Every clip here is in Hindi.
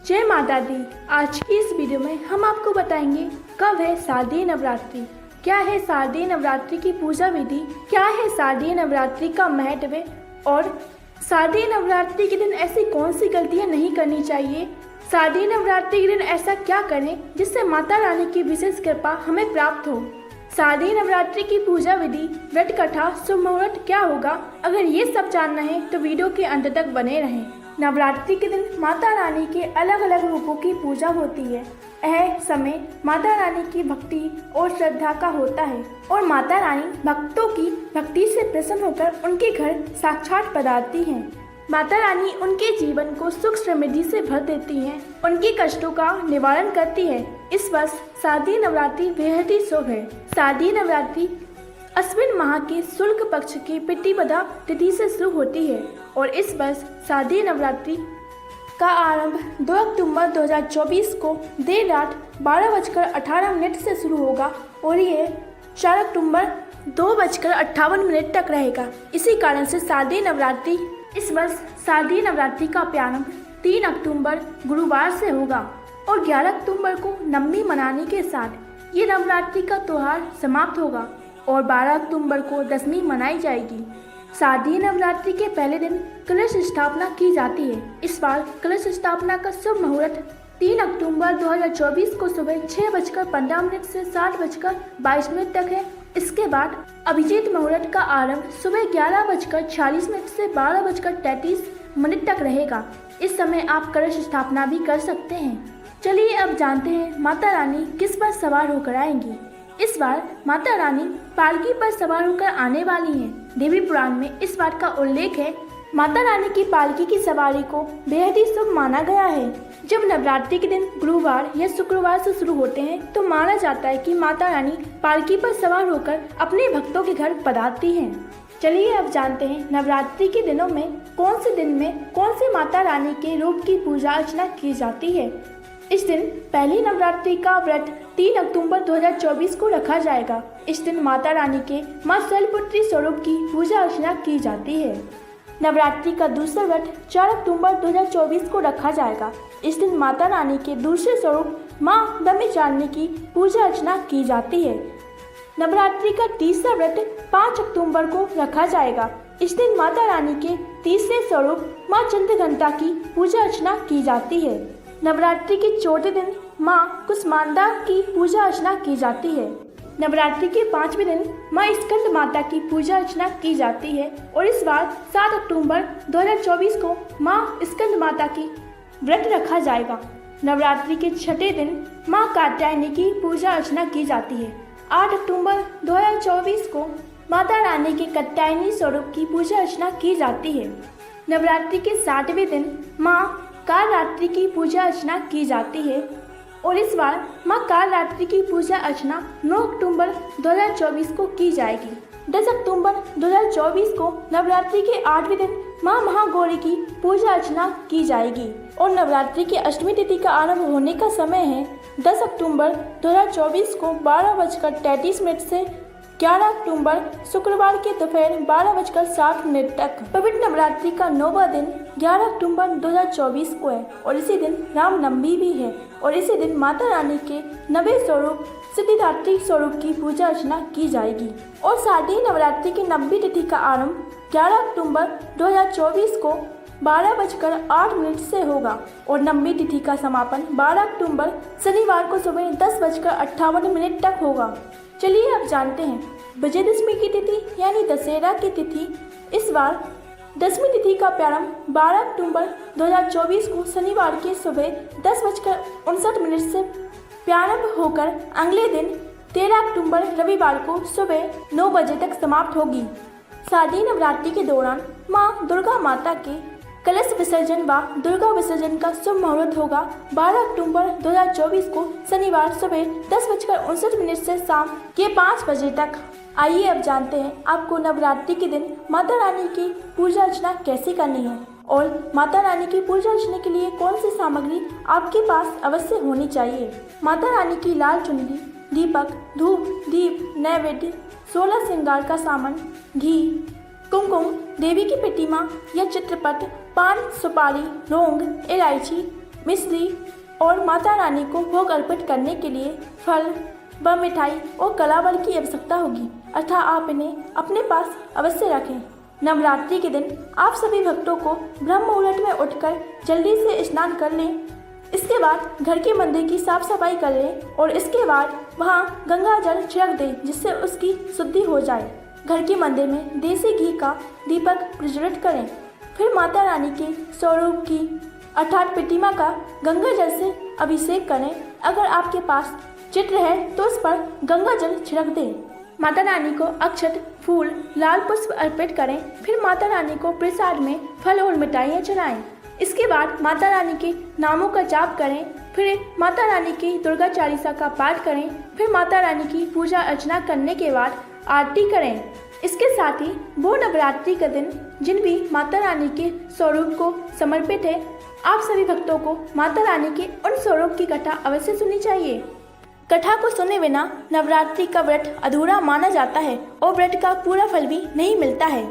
जय माता दी। आज की इस वीडियो में हम आपको बताएंगे कब है शारदीय नवरात्रि, क्या है शारदीय नवरात्रि की पूजा विधि, क्या है शारदीय नवरात्रि का महत्व और शारदीय नवरात्रि के दिन ऐसी कौन सी गलतियां नहीं करनी चाहिए। शारदीय नवरात्रि के दिन ऐसा क्या करें जिससे माता रानी की विशेष कृपा हमें प्राप्त हो। शारदीय नवरात्रि की पूजा विधि, व्रत कथा, शुभ मुहूर्त क्या होगा, अगर ये सब जानना है तो वीडियो के अंत तक बने रहें। नवरात्रि के दिन माता रानी के अलग अलग रूपों की पूजा होती है। यह समय माता रानी की भक्ति और श्रद्धा का होता है और माता रानी भक्तों की भक्ति से प्रसन्न होकर उनके घर साक्षात पधारती हैं। माता रानी उनके जीवन को सुख समृद्धि से भर देती हैं, उनके कष्टों का निवारण करती है। इस वर्ष शारदीय नवरात्रि बेहद ही शुभ है। शारदीय नवरात्रि अश्विन माह के शुक्ल पक्ष की प्रतिपदा तिथि से शुरू होती है और इस वर्ष शारदीय नवरात्रि का आरंभ 2 अक्टूबर 2024 को देर रात 12:18 से शुरू होगा और ये 4 अक्टूबर 2:58 तक रहेगा। इसी कारण से शारदीय नवरात्रि इस वर्ष शारदीय नवरात्रि का प्रारंभ 3 अक्टूबर गुरुवार से होगा और 11 अक्टूबर को नवमी मनाने के साथ ये नवरात्रि का त्योहार समाप्त होगा और 12 अक्टूबर को दशमी मनाई जाएगी। शारदीय नवरात्रि के पहले दिन कलश स्थापना की जाती है। इस बार कलश स्थापना का शुभ मुहूर्त 3 अक्टूबर 2024 को सुबह 6:15 से 7:22 तक है। इसके बाद अभिजीत मुहूर्त का आरंभ सुबह 11:46 से 12:33 तक रहेगा। इस समय आप कलश स्थापना भी कर सकते हैं। चलिए अब जानते हैं माता रानी किस पर सवार होकर आएंगी। इस बार माता रानी पालकी पर सवार होकर आने वाली हैं। देवी पुराण में इस बात का उल्लेख है। माता रानी की पालकी की सवारी को बेहद ही शुभ माना गया है। जब नवरात्रि के दिन गुरुवार या शुक्रवार से शुरू होते हैं तो माना जाता है कि माता रानी पालकी पर सवार होकर अपने भक्तों के घर पधारती हैं। चलिए अब जानते हैं नवरात्रि के दिनों में कौन से दिन में कौन से माता रानी के रूप की पूजा अर्चना की जाती है। इस दिन पहली नवरात्रि का व्रत 3 अक्टूबर 2024 को रखा जाएगा। इस दिन माता रानी के मां शैलपुत्री स्वरूप की पूजा अर्चना की जाती है। नवरात्रि का दूसरा व्रत 4 अक्टूबर 2024 को रखा जाएगा। इस दिन माता रानी के दूसरे स्वरूप मां ब्रह्मचारिणी की पूजा अर्चना की जाती है। नवरात्रि का तीसरा व्रत 5 अक्टूबर को रखा जाएगा। इस दिन माता रानी के तीसरे स्वरूप मां चंद्रघंटा की पूजा अर्चना की जाती है। नवरात्रि के चौथे दिन मां कुष्मांडा की पूजा अर्चना की जाती है। नवरात्रि के 5वें दिन मां स्कंद माता की पूजा अर्चना की जाती है और इस बार 7 अक्टूबर 2024 को मां स्कंद माता की व्रत रखा जाएगा। नवरात्रि के 6ठे दिन मां कात्यायनी की पूजा अर्चना की जाती है। 8 अक्टूबर 2024 को माता रानी के कात्यायनी स्वरूप की पूजा अर्चना की जाती है। नवरात्रि के 7वें दिन मां कालरात्रि की पूजा अर्चना की जाती है और इस बार मां कालरात्रि की पूजा अर्चना 9 अक्टूबर 2024 को की जाएगी। 10 अक्टूबर 2024 को नवरात्रि के 8वें दिन मां महागौरी की पूजा अर्चना की जाएगी और नवरात्रि की अष्टमी तिथि का आरंभ होने का समय है 10 अक्टूबर 2024 को 12:33 से 11 अक्टूबर शुक्रवार के दोपहर 12:60 तक। पवित्र नवरात्रि का 9वां दिन 11 अक्टूबर 2024 को है और इसी दिन रामनवमी भी है और इसी दिन माता रानी के 9वें स्वरूप सिद्धिदात्री स्वरूप की पूजा अर्चना की जाएगी और शारदीय नवरात्रि की 9वीं तिथि का आरंभ 11 अक्टूबर 2024 को 12:08 से होगा और 9वीं तिथि का समापन 12 अक्टूबर शनिवार को सुबह 10:58 तक होगा। चलिए अब जानते हैं विजयदशमी की तिथि यानी दशहरा की तिथि। इस बार दसवीं तिथि का प्रारंभ 12 अक्टूबर 2024 को शनिवार के सुबह 10:59 से प्रारंभ होकर अगले दिन 13 अक्टूबर रविवार को सुबह 9 बजे तक समाप्त होगी। शारदीय नवरात्रि के दौरान मां दुर्गा माता के कलश विसर्जन व दुर्गा विसर्जन का शुभ मुहूर्त होगा 12 अक्टूबर 2024 को शनिवार सुबह 10:59 से शाम के 5 बजे तक। आइए अब जानते हैं आपको नवरात्रि के दिन माता रानी की पूजा अर्चना कैसे करनी है और माता रानी की पूजा अर्चना के लिए कौन सी सामग्री आपके पास अवश्य होनी चाहिए। माता रानी की लाल चुनरी, दीपक, धूप, दीप, नैवेद्य, 16 श्रृंगार का सामान, घी, कुमकुम, देवी की प्रतिमा या चित्रपट, पान, सुपारी, लौंग, इलायची, मिश्री और माता रानी को भोग अर्पित करने के लिए फल व मिठाई और कलावल की आवश्यकता होगी, अतः आप इन्हें अपने पास अवश्य रखें। नवरात्रि के दिन आप सभी भक्तों को ब्रह्म मुहूर्त में उठकर जल्दी से स्नान कर लें। इसके बाद घर के मंदिर की साफ सफाई कर लें और इसके बाद वहां गंगा जल छिड़क दें, जिससे उसकी शुद्धि हो जाए। घर के मंदिर में देसी घी का दीपक प्रज्वलित करें। फिर माता रानी के स्वरूप की अर्थात प्रतिमा का गंगा जल से अभिषेक करें। अगर आपके पास चित्र है तो उस पर गंगा जल छिड़क दें। माता रानी को अक्षत, फूल, लाल पुष्प अर्पित करें। फिर माता रानी को प्रसाद में फल और मिठाइयाँ चढ़ाएं। इसके बाद माता रानी के नामों का जाप करें। फिर माता रानी की दुर्गा चालीसा का पाठ करें। फिर माता रानी की पूजा अर्चना करने के बाद आरती करें। इसके साथ ही वो नवरात्रि का दिन जिन भी माता रानी के स्वरूप को समर्पित है, आप सभी भक्तों को माता रानी के उन स्वरूप की कथा अवश्य सुननी चाहिए। कथा को सुने बिना नवरात्रि का व्रत अधूरा माना जाता है और व्रत का पूरा फल भी नहीं मिलता है।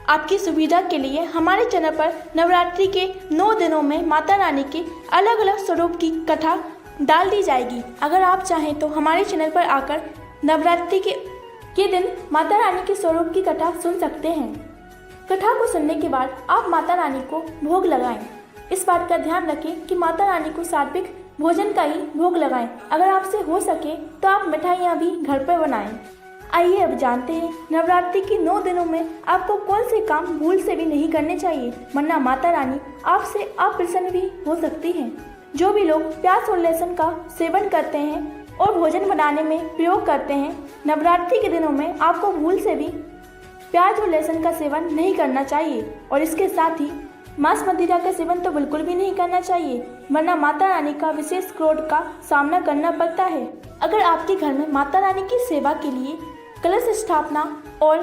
आपकी सुविधा के लिए हमारे चैनल पर नवरात्रि के 9 दिनों में माता रानी के अलग अलग स्वरूप की कथा डाल दी जाएगी। अगर आप चाहें तो हमारे चैनल पर आकर नवरात्रि के दिन माता रानी के स्वरूप की कथा सुन सकते हैं। कथा को सुनने के बाद आप माता रानी को भोग लगाएं। इस बात का ध्यान रखें कि माता रानी को सात्विक भोजन का ही भोग लगाएं। अगर आपसे हो सके तो आप मिठाइयाँ भी घर पर बनाएं। आइए अब जानते हैं नवरात्रि के 9 दिनों में आपको कौन से काम भूल से भी नहीं करने चाहिए, वरना माता रानी आपसे अप्रसन्न भी हो सकती हैं। जो भी लोग प्याज और लहसुन का सेवन करते हैं और भोजन बनाने में प्रयोग करते हैं, नवरात्रि के दिनों में आपको भूल से भी प्याज और लहसुन का सेवन नहीं करना चाहिए और इसके साथ ही मांस मदिरा का सेवन तो बिल्कुल भी नहीं करना चाहिए, वरना माता रानी का विशेष क्रोध का सामना करना पड़ता है। अगर आपके घर में माता रानी की सेवा के लिए कलश स्थापना और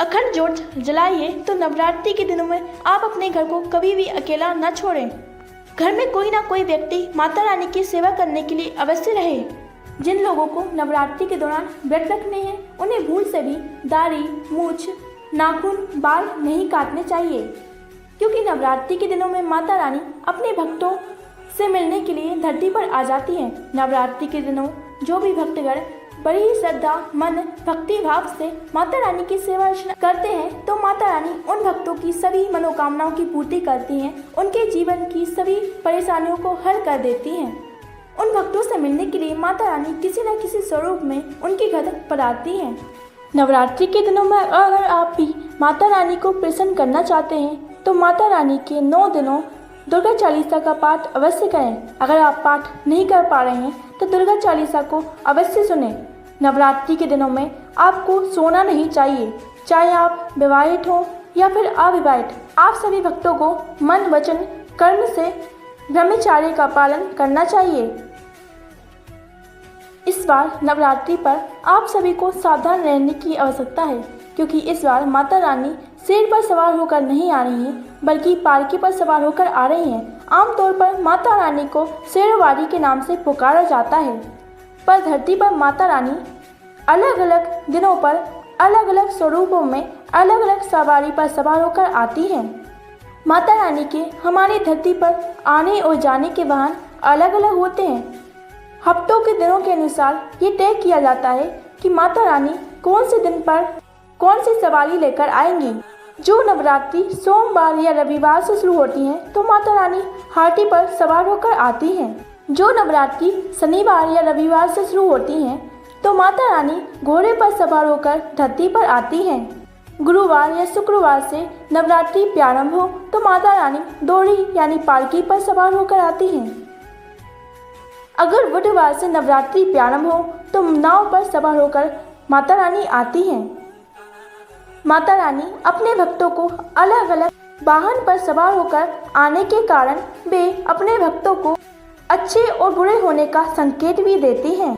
अखंड ज्योत जलाइए तो नवरात्रि के दिनों में आप अपने घर को कभी भी अकेला न छोड़ें। घर में कोई ना कोई व्यक्ति माता रानी की सेवा करने के लिए अवश्य रहे। जिन लोगों को नवरात्रि के दौरान व्रत रखने हैं, उन्हें भूल से भी दाढ़ी, मूछ, नाखून, बाल नहीं काटने चाहिए, क्योंकि नवरात्रि के दिनों में माता रानी अपने भक्तों से मिलने के लिए धरती पर आ जाती हैं। नवरात्रि के दिनों जो भी भक्तगण बड़ी श्रद्धा, मन, भक्ति भाव से माता रानी की सेवा अर्चना करते हैं, तो माता रानी उन भक्तों की सभी मनोकामनाओं की पूर्ति करती हैं, उनके जीवन की सभी परेशानियों को हल कर देती हैं। उन भक्तों से मिलने के लिए माता रानी किसी न किसी स्वरूप में उनके घर पर आती हैं। नवरात्रि के दिनों में अगर आप भी माता रानी को प्रसन्न करना चाहते हैं तो माता रानी के 9 दिनों दुर्गा चालीसा का पाठ अवश्य करें। अगर आप पाठ नहीं कर पा रहे हैं तो दुर्गा चालीसा को अवश्य सुनें। नवरात्रि के दिनों में आपको सोना नहीं चाहिए, चाहे आप विवाहित हो या फिर अविवाहित। आप सभी भक्तों को मन, वचन, कर्म से ब्रह्मचर्य का पालन करना चाहिए। इस बार नवरात्रि पर आप सभी को सावधान रहने की आवश्यकता है, क्योंकि इस बार माता रानी शेर पर सवार होकर नहीं आ रही हैं, बल्कि पालकी पर सवार होकर आ रही हैं। आमतौर पर माता रानी को शेरवारी के नाम से पुकारा जाता है, पर धरती पर माता रानी अलग अलग दिनों पर अलग अलग स्वरूपों में अलग अलग सवारी पर सवार होकर आती हैं। माता रानी के हमारी धरती पर आने और जाने के वाहन अलग अलग होते हैं। हफ्तों के दिनों के अनुसार ये तय किया जाता है कि माता रानी कौन से दिन पर कौन सी सवारी लेकर आएंगी। जो नवरात्रि सोमवार या रविवार से शुरू होती हैं, तो माता रानी हाथी पर सवार होकर आती हैं। जो नवरात्रि शनिवार या रविवार से शुरू होती हैं, तो माता रानी घोड़े पर सवार होकर धरती पर आती हैं। गुरुवार या शुक्रवार से नवरात्रि प्रारंभ हो तो माता रानी दौड़ी यानी पालकी पर सवार होकर आती हैं। अगर बुधवार से नवरात्रि प्रारंभ हो तो नाव पर सवार होकर माता रानी आती हैं। माता रानी अपने भक्तों को अलग अलग वाहन पर सवार होकर आने के कारण वे अपने भक्तों को अच्छे और बुरे होने का संकेत भी देती हैं।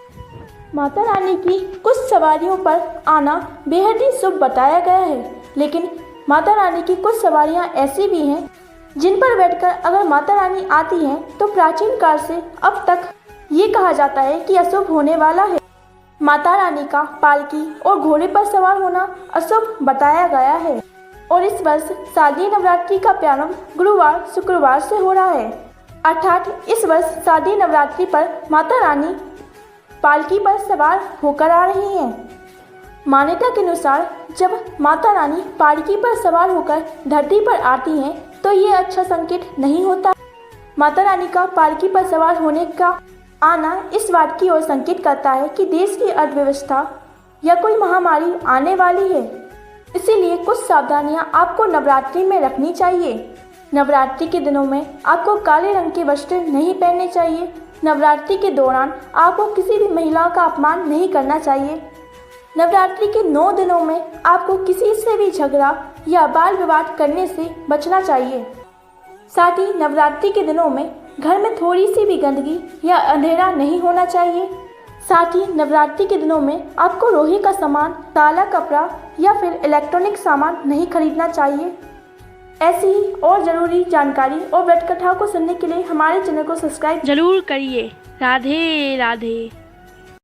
माता रानी की कुछ सवारियों पर आना बेहद ही शुभ बताया गया है, लेकिन माता रानी की कुछ सवारियां ऐसी भी हैं जिन पर बैठकर अगर माता रानी आती हैं तो प्राचीन काल से अब तक ये कहा जाता है कि अशुभ होने वाला है। माता रानी का पालकी और घोड़े पर सवार होना अशुभ बताया गया है और इस वर्ष शारदीय नवरात्रि का प्रारंभ गुरुवार शुक्रवार से हो रहा है। अर्थात इस वर्ष शारदीय नवरात्रि पर माता रानी पालकी पर सवार होकर आ रही हैं। मान्यता के अनुसार जब माता रानी पालकी पर सवार होकर धरती पर आती हैं तो ये अच्छा संकेत नहीं होता। माता रानी का पालकी पर सवार होने का आना इस बात की ओर संकेत करता है कि देश की अर्थव्यवस्था या कोई महामारी आने वाली है। इसीलिए कुछ सावधानियां आपको नवरात्रि में रखनी चाहिए। नवरात्रि के दिनों में आपको काले रंग के वस्त्र नहीं पहनने चाहिए। नवरात्रि के दौरान आपको किसी भी महिला का अपमान नहीं करना चाहिए। नवरात्रि के 9 दिनों में आपको किसी से भी झगड़ा या बाल विवाद करने से बचना चाहिए। साथ ही नवरात्रि के दिनों में घर में थोड़ी सी भी गंदगी या अंधेरा नहीं होना चाहिए। साथ ही नवरात्रि के दिनों में आपको लोहे का सामान, काला कपड़ा या फिर इलेक्ट्रॉनिक सामान नहीं खरीदना चाहिए। ऐसी ही और ज़रूरी जानकारी और व्रत कथाओं को सुनने के लिए हमारे चैनल को सब्सक्राइब जरूर करिए। राधे राधे।